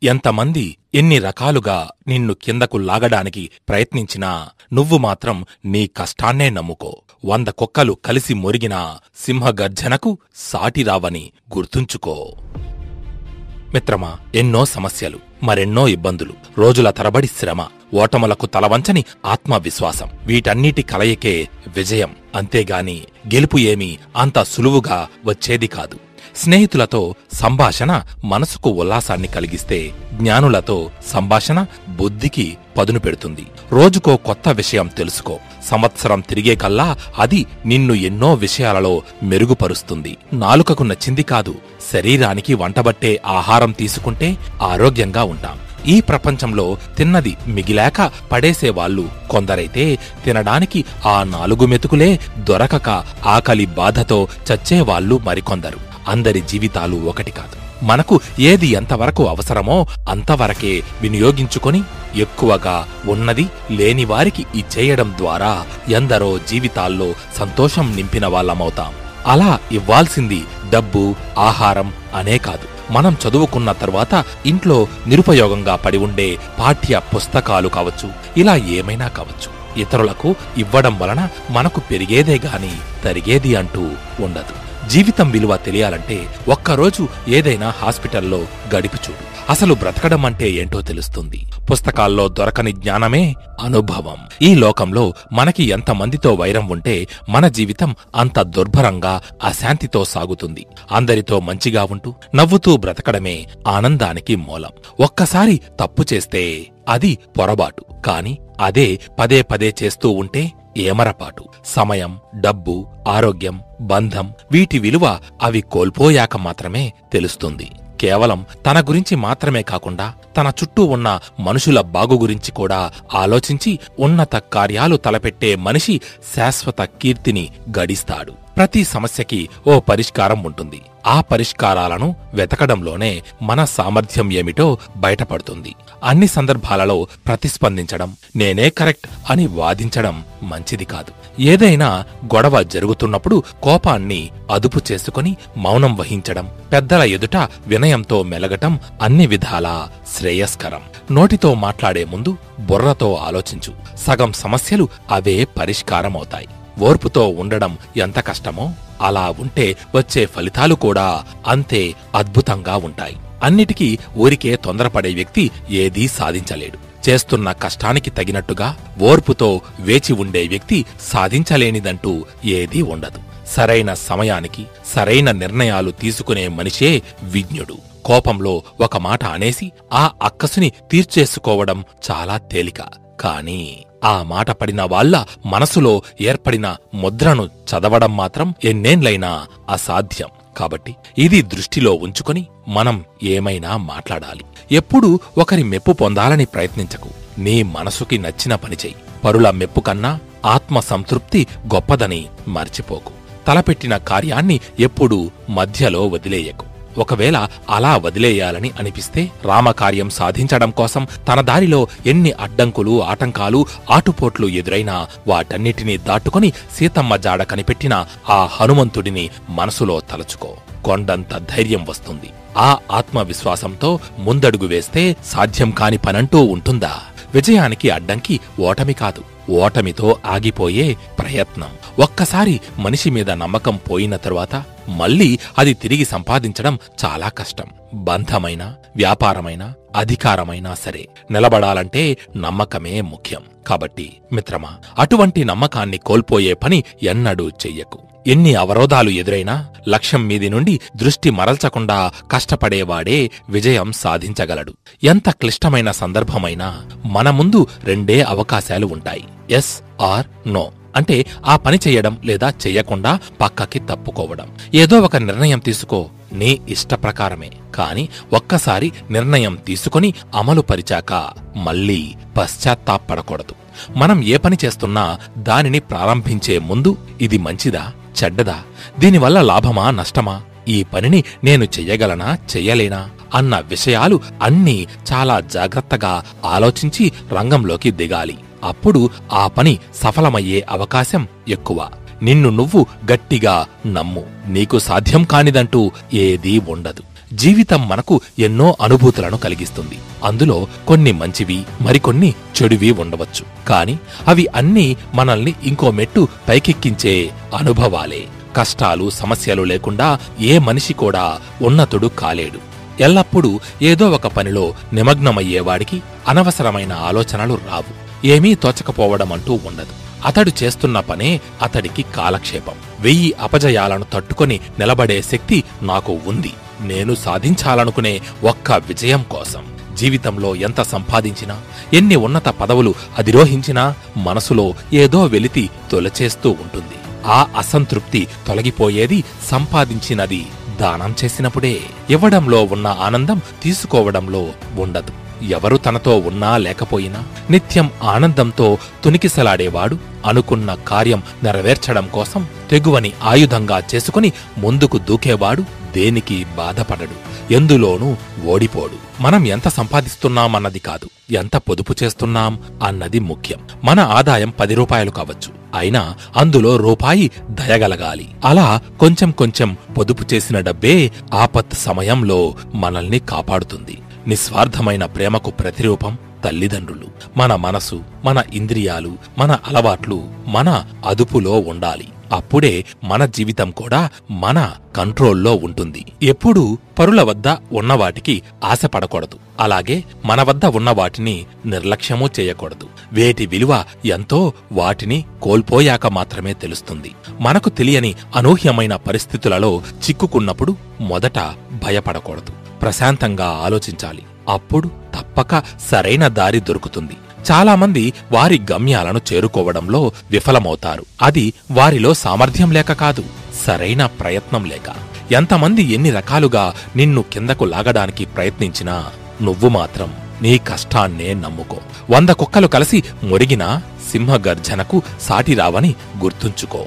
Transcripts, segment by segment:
ఎంతమంది ఎన్ని రకాలుగా నిన్ను కిందకు లాగడానికి ప్రయత్నించినా నువ్వు మాత్రం నీ కష్టాన్నే నమ్ముకో. 100 కుక్కలు కలిసి మొరిగినా సింహగర్జనకు సాటిరావని గుర్తుంచుకో. మిత్రమా, ఎన్నో సమస్యలు, మరెన్నో ఇబ్బందులు, రోజుల తరబడి శ్రమ, ఓటములకు తలవంచని ఆత్మవిశ్వాసం, వీటన్నిటి కలయికే విజయం. అంతేగాని గెలుపు ఏమీ అంత సులువుగా వచ్చేది కాదు. స్నేహితులతో సంభాషణ మనసుకు ఉల్లాసాన్ని కలిగిస్తే, జ్ఞానులతో సంభాషణ బుద్ధికి పదును పెడుతుంది. రోజుకో కొత్త విషయం తెలుసుకో. సంవత్సరం తిరిగే కల్లా అది నిన్ను ఎన్నో విషయాలలో మెరుగుపరుస్తుంది. నాలుకకు నచ్చింది కాదు, శరీరానికి వంటబట్టే ఆహారం తీసుకుంటే ఆరోగ్యంగా ఉంటాం. ఈ ప్రపంచంలో తిన్నది మిగిలాక పడేసేవాళ్లు కొందరైతే, తినడానికి ఆ 4 మెతుకులే దొరకక ఆకలి బాధతో చచ్చేవాళ్లు మరికొందరు. అందరి జీవితాలు ఒకటి కాదు. మనకు ఏది ఎంతవరకు అవసరమో అంతవరకే వినియోగించుకొని ఎక్కువగా ఉన్నది లేనివారికి ఇచ్చేయడం ద్వారా ఎందరో జీవితాల్లో సంతోషం నింపిన వాళ్ళమవుతాం. అలా ఇవ్వాల్సింది డబ్బు, ఆహారం అనే కాదు. మనం చదువుకున్న తర్వాత ఇంట్లో నిరుపయోగంగా పడి ఉండే పాఠ్య పుస్తకాలు కావచ్చు, ఇలా ఏమైనా కావచ్చు. ఇతరులకు ఇవ్వడం వలన మనకు పెరిగేదే గాని తరిగేది అంటూ ఉండదు. జీవితం విలువ తెలియాలంటే ఒక్కరోజు ఏదైనా హాస్పిటల్లో గడిపి చూడు. అసలు బ్రతకడం అంటే ఏంటో తెలుస్తుంది. పుస్తకాల్లో దొరకని జ్ఞానమే అనుభవం. ఈ లోకంలో మనకి ఎంతమందితో వైరం ఉంటే మన జీవితం అంత దుర్భరంగా అశాంతితో సాగుతుంది. అందరితో మంచిగా ఉంటూ నవ్వుతూ బ్రతకడమే ఆనందానికి మూలం. ఒక్కసారి తప్పు చేస్తే అది పొరబాటు, కాని అదే పదే పదే చేస్తూ ఉంటే ఏమరపాటు. సమయం, డబ్బు, ఆరోగ్యం, బంధం, వీటి విలువ అవి కోల్పోయాక మాత్రమే తెలుస్తుంది. కేవలం తన గురించి మాత్రమే కాకుండా తన చుట్టూ ఉన్న మనుషుల బాగు గురించి కూడా ఆలోచించి ఉన్నత కార్యాలు తలపెట్టే మనిషి శాశ్వత కీర్తిని గడిస్తాడు. ప్రతి సమస్యకి ఓ పరిష్కారం ఉంటుంది. ఆ పరిష్కారాలను వెతకడంలోనే మన సామర్థ్యం ఏమిటో బయటపడుతుంది. అన్ని సందర్భాలలో ప్రతిస్పందించడం, నేనే కరెక్ట్ అని వాదించడం మంచిది కాదు. ఏదైనా గొడవ జరుగుతున్నప్పుడు కోపాన్ని అదుపు చేసుకుని మౌనం వహించడం, పెద్దల ఎదుట వినయంతో మెలగటం అన్ని విధాలా శ్రేయస్కరం. నోటితో మాట్లాడే ముందు బుర్రతో ఆలోచించు. సగం సమస్యలు అవే పరిష్కారమవుతాయి. ఓర్పుతో ఉండడం ఎంత కష్టమో అలా ఉంటే వచ్చే ఫలితాలు కూడా అంతే అద్భుతంగా ఉంటాయి. అన్నిటికీ ఊరికే తొందరపడే వ్యక్తి ఏదీ సాధించలేడు. చేస్తున్న కష్టానికి తగినట్టుగా ఓర్పుతో వేచి ఉండే వ్యక్తి సాధించలేనిదంటూ ఏదీ ఉండదు. సరైన సమయానికి సరైన నిర్ణయాలు తీసుకునే మనిషే విజ్ఞుడు. కోపంలో ఒక మాట అనేసి ఆ అక్కసుని తీర్చేసుకోవడం చాలా తేలిక. కానీ ఆ మాట పడిన వాళ్ళ మనసులో ఏర్పడిన ముద్రను చదవడం మాత్రం ఎన్నేండ్లైనా అసాధ్యం. కాబట్టి ఇది దృష్టిలో ఉంచుకొని మనం ఏమైనా మాట్లాడాలి. ఎప్పుడూ ఒకరి మెప్పు పొందాలని ప్రయత్నించకు. నీ మనసుకి నచ్చిన పని చెయ్యి. పరుల మెప్పు కన్నా ఆత్మ సంతృప్తి గొప్పదని మర్చిపోకు. తలపెట్టిన కార్యాన్ని ఎప్పుడూ మధ్యలో వదిలేయకు. ఒకవేళ అలా వదిలేయాలని అనిపిస్తే రామకార్యం సాధించడం కోసం తన దారిలో ఎన్ని అడ్డంకులు, ఆటంకాలు, ఆటుపోట్లు ఎదురైనా వాటన్నిటినీ దాటుకొని సీతమ్మ జాడ కనిపెట్టిన ఆ హనుమంతుడిని మనసులో తలచుకో. కొండంత ధైర్యం వస్తుంది. ఆ ఆత్మవిశ్వాసంతో ముందడుగు వేస్తే సాధ్యం కాని పనంటూ ఉంటుందా? విజయానికి అడ్డంకి ఓటమి కాదు, ఓటమితో ఆగిపోయే ప్రయత్నం. ఒక్కసారి మనిషి మీద నమ్మకం పోయిన తరువాత మళ్లీ అది తిరిగి సంపాదించడం చాలా కష్టం. బంధమైనా, వ్యాపారమైనా, అధికారమైనా సరే నిలబడాలంటే నమ్మకమే ముఖ్యం. కాబట్టి మిత్రమా, అటువంటి నమ్మకాన్ని కోల్పోయే పని ఎన్నడూ చెయ్యకు. ఎన్ని అవరోధాలు ఎదురైనా లక్ష్యం మీది నుండి దృష్టి మరల్చకుండా కష్టపడేవాడే విజయం సాధించగలడు. ఎంత క్లిష్టమైన సందర్భమైనా మన ముందు 2 అవకాశాలు ఉంటాయి. Yes or no. అంటే ఆ పని చెయ్యడం లేదా చెయ్యకుండా పక్కకి తప్పుకోవడం. ఏదో ఒక నిర్ణయం తీసుకో, నీ ఇష్టప్రకారమే. కాని ఒక్కసారి నిర్ణయం తీసుకుని అమలు పరిచాక మళ్లీ పశ్చాత్తాపపడకూడదు. మనం ఏ పని చేస్తున్నా దానిని ప్రారంభించే ముందు ఇది మంచిదా, చెడ్డదా, దీనివల్ల లాభమా, నష్టమా, ఈ పనిని నేను చెయ్యగలనా, చెయ్యలేనా అన్న విషయాలు అన్నీ చాలా జాగ్రత్తగా ఆలోచించి రంగంలోకి దిగాలి. అప్పుడు ఆ పని సఫలమయ్యే అవకాశం ఎక్కువ. నిన్ను నువ్వు గట్టిగా నమ్ము. నీకు సాధ్యం కానిదంటూ ఏదీ ఉండదు. జీవితం మనకు ఎన్నో అనుభూతులను కలిగిస్తుంది. అందులో కొన్ని మంచివి, మరికొన్ని చెడువి ఉండవచ్చు. కాని అవి అన్నీ మనల్ని ఇంకో మెట్టు పైకెక్కించే అనుభవాలే. కష్టాలు, సమస్యలు లేకుండా ఏ మనిషి కూడా ఉన్నతుడు కాలేడు. ఎల్లప్పుడూ ఏదో ఒక పనిలో నిమగ్నమయ్యేవాడికి అనవసరమైన ఆలోచనలు రావు. ఏమీ తోచకపోవడమంటూ ఉండదు. అతడు చేస్తున్న పనే అతడికి కాలక్షేపం. 1000 అపజయాలను తట్టుకొని నిలబడే శక్తి నాకు ఉంది. నేను సాధించాలనుకునే ఒక్క విజయం కోసం. జీవితంలో ఎంత సంపాదించినా, ఎన్ని ఉన్నత పదవులు అధిరోహించినా మనసులో ఏదో వెలితి తొలచేస్తూ ఉంటుంది. ఆ అసంతృప్తి తొలగిపోయేది సంపాదించినది దానం చేసినప్పుడే. ఇవ్వడంలో ఉన్న ఆనందం తీసుకోవడంలో ఉండదు. ఎవరు తనతో ఉన్నా లేకపోయినా నిత్యం ఆనందంతో తునికిసలాడేవాడు అనుకున్న కార్యం నెరవేర్చడం కోసం తెగువని ఆయుధంగా చేసుకుని ముందుకు దూకేవాడు దేనికి బాధపడడు, ఎందులోనూ ఓడిపోడు. మనం ఎంత సంపాదిస్తున్నామన్నది కాదు, ఎంత పొదుపు చేస్తున్నాం అన్నది ముఖ్యం. మన ఆదాయం 10 రూపాయలు కావచ్చు, అయినా అందులో రూపాయి దయగలగాలి. అలా కొంచెం కొంచెం పొదుపు చేసిన డబ్బే ఆపత్ సమయంలో మనల్ని కాపాడుతుంది. నిస్వార్థమైన ప్రేమకు ప్రతిరూపం తల్లిదండ్రులు. మన మనసు, మన ఇంద్రియాలు, మన అలవాట్లు మన అదుపులో ఉండాలి. అప్పుడే మన జీవితం కూడా మన కంట్రోల్లో ఉంటుంది. ఎప్పుడూ పరుల వద్ద ఉన్నవాటికి ఆశపడకూడదు. అలాగే మన వద్ద ఉన్నవాటిని నిర్లక్ష్యమూ చేయకూడదు. వేటి విలువ ఎంతో వాటిని కోల్పోయాక మాత్రమే తెలుస్తుంది. మనకు తెలియని అనూహ్యమైన పరిస్థితులలో చిక్కుకున్నప్పుడు మొదట భయపడకూడదు. ప్రశాంతంగా ఆలోచించాలి. అప్పుడు తప్పక సరైన దారి దొరుకుతుంది. చాలామంది వారి గమ్యాలను చేరుకోవడంలో విఫలమవుతారు. అది వారిలో సామర్థ్యం లేక కాదు, సరైన ప్రయత్నం లేక. ఎంతమంది ఎన్ని రకాలుగా నిన్ను కిందకు లాగడానికి ప్రయత్నించినా నువ్వు మాత్రం నీ కష్టాన్నే నమ్ముకో. 100 కుక్కలు కలిసి మొరిగినా సింహగర్జనకు సాటి రావని గుర్తుంచుకో.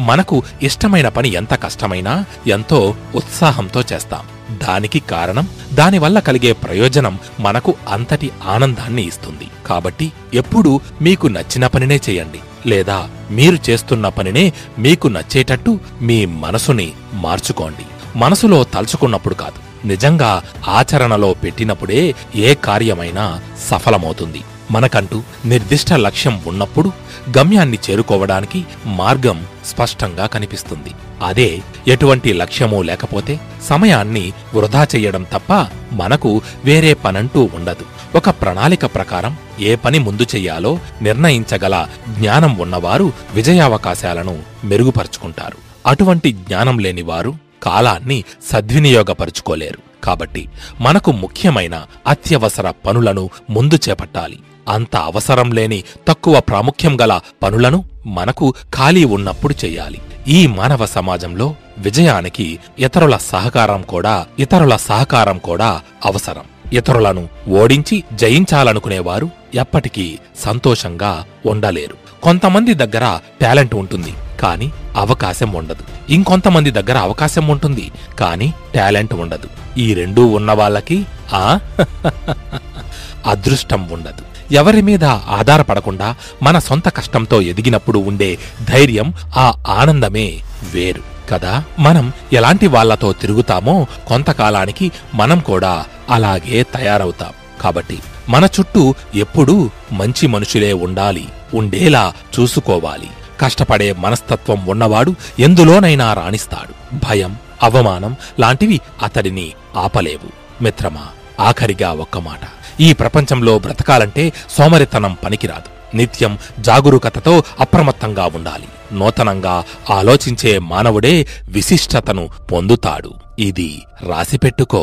మనకు ఇష్టమైన పని ఎంత కష్టమైనా ఎంతో ఉత్సాహంతో చేస్తాం. దానికి కారణం దానివల్ల కలిగే ప్రయోజనం మనకు అంతటి ఆనందాన్ని ఇస్తుంది. కాబట్టి ఎప్పుడూ మీకు నచ్చిన పనినే చేయండి, లేదా మీరు చేస్తున్న పనినే మీకు నచ్చేటట్టు మీ మనసుని మార్చుకోండి. మనసులో తలుచుకున్నప్పుడు కాదు, నిజంగా ఆచరణలో పెట్టినప్పుడే ఏ కార్యమైనా సఫలమవుతుంది. మనకంటూ నిర్దిష్ట లక్ష్యం ఉన్నప్పుడు గమ్యాన్ని చేరుకోవడానికి మార్గం స్పష్టంగా కనిపిస్తుంది. అదే ఎటువంటి లక్ష్యమూ లేకపోతే సమయాన్ని వృధా చెయ్యడం తప్ప మనకు వేరే పనంటూ ఉండదు. ఒక ప్రణాళిక ప్రకారం ఏ పని ముందు చెయ్యాలో నిర్ణయించగల జ్ఞానం ఉన్నవారు విజయావకాశాలను మెరుగుపరుచుకుంటారు. అటువంటి జ్ఞానం లేనివారు కాలాన్ని సద్వినియోగపరుచుకోలేరు. కాబట్టి మనకు ముఖ్యమైన అత్యవసర పనులను ముందు చేపట్టాలి. అంత అవసరం లేని తక్కువ ప్రాముఖ్యం గల పనులను మనకు ఖాళీ ఉన్నప్పుడు చెయ్యాలి. ఈ మానవ సమాజంలో విజయానికి ఇతరుల సహకారం కూడా అవసరం. ఇతరులను ఓడించి జయించాలనుకునేవారు ఎప్పటికీ సంతోషంగా ఉండలేరు. కొంతమంది దగ్గర టాలెంట్ ఉంటుంది, కాని అవకాశం ఉండదు. ఇంకొంతమంది దగ్గర అవకాశం ఉంటుంది, కాని టాలెంట్ ఉండదు. ఈ రెండూ ఉన్నవాళ్ళకి అదృష్టం ఉండదు. ఎవరి మీద ఆధారపడకుండా మన సొంత కష్టంతో ఎదిగినప్పుడు ఉండే ధైర్యం, ఆ ఆనందమే వేరు కదా. మనం ఎలాంటి వాళ్లతో తిరుగుతామో కొంతకాలానికి మనం కూడా అలాగే తయారవుతాం. కాబట్టి మన చుట్టూ ఎప్పుడూ మంచి మనుషులే ఉండేలా చూసుకోవాలి. కష్టపడే మనస్తత్వం ఉన్నవాడు ఎందులోనైనా రాణిస్తాడు. భయం, అవమానం లాంటివి అతడిని ఆపలేవు. మిత్రమా, ఆఖరిగా ఒక్క మాట. ఈ ప్రపంచంలో బ్రతకాలంటే సోమరితనం పనికిరాదు. నిత్యం జాగరూకతతో అప్రమత్తంగా ఉండాలి. నూతనంగా ఆలోచించే మానవుడే విశిష్టతను పొందుతాడు. ఇది రాసిపెట్టుకో.